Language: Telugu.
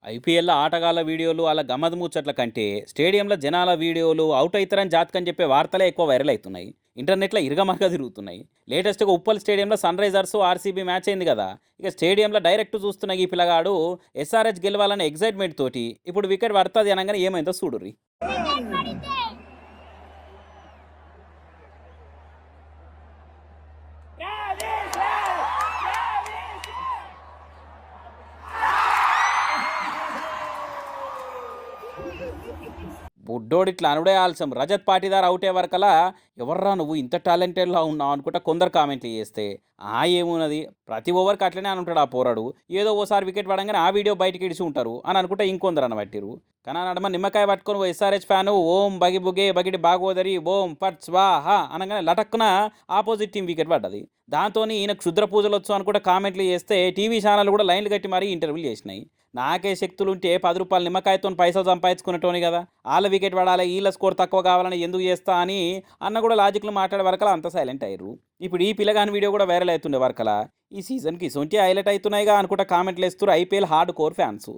ఐపీఎల్‌లో ఆటగాళ్ళ వీడియోలు, ఆళ్ళ గమ్మత్ ముచ్చట్ల కంటే, స్టేడియంలో జనాల వీడియోలు, ఔట్ అయితారని జాతకం చెప్పే వార్తలే ఎక్కువ వైరల్ అయితున్నాయి. ఇంటర్నెట్‌లో ఇరగమరగ తిరుగుతున్నాయి. లేటెస్ట్‌గా ఉప్పల్ స్టేడియంలో సన్‌రైజర్స్, ఆర్‌సీబీ మ్యాచ్ అయింది గదా! ఇక స్టేడియంలో డైరెక్ట్ చూస్తున్న ఈ పిల్లగాడు ఎస్ఆర్‌హెచ్ గెలవాలనే ఎక్సైట్‌మెంట్ తోటి ఇప్పుడు వికెట్ పడతది అనంగానే ఏమైందో చూడుర్రి. బుడ్డోడు ఇట్లా అనుడే ఆలస్యం. రజత్ పాటీదార్ ఔట్ అయ్యే వరకలా ఎవర్రా నువ్వు ఇంత టాలెంటెడ్‌లా ఉన్నావు అనుకుంటా కొందరు కామెంట్లు చేస్తే, ఏమున్నది ప్రతి ఓవర్‌కి అట్లనే అనుంటాడు ఆ పోరాడు. ఏదో ఓసారి వికెట్ పడంగానే ఆ వీడియో బయటికి ఇడిసి ఉంటారు అని అనుకుంటా ఇంకొందరు అనబట్టిర్రు. కానీ ఆ నడుమ నిమ్మకాయ పట్టుకొని ఓ ఎస్ఆర్‌హెచ్ ఫ్యాను ఓం బగి బుగే బగిడి బాగోదరి ఓం ఫట్ స్వాహా అనంగానే లటక్కున ఆపోజిట్ టీమ్ వికెట్ పడ్డది. దాంతోని ఈయన క్షుద్ర పూజలొచ్చు అనుకుంటా కామెంట్లు చేస్తే టీవీ ఛానెల్‌లు కూడా లైన్‌లు కట్టి మరీ ఇంటర్వ్యూలు చేసినాయి. నాకే శక్తులుంటే రూ. 10 నిమ్మకాయతోని పైసలు సంపాదించుకునేటోని గదా! ఆళ్ళ వికెట్ పడాలి, ఈళ్ళ స్కోర్ తక్కువ కావాలని ఎందుకు చేస్తా అని అన్న కూడా లాజిక్‌లు మాట్లాడే వరకలా అంతా సైలెంట్ అయ్యిర్రు. ఇప్పుడు ఈ పిల్లగాని వీడియో కూడా వైరల్ అయితుండే వరకలా ఈ సీజన్‌కి ఇసొంటియి హైలైట్ అయితున్నాయిగా అనుకుంటా కామెంట్‌లేస్తుర్రు ఐపీఎల్ హార్డ్ కోర్ ఫ్యాన్స్.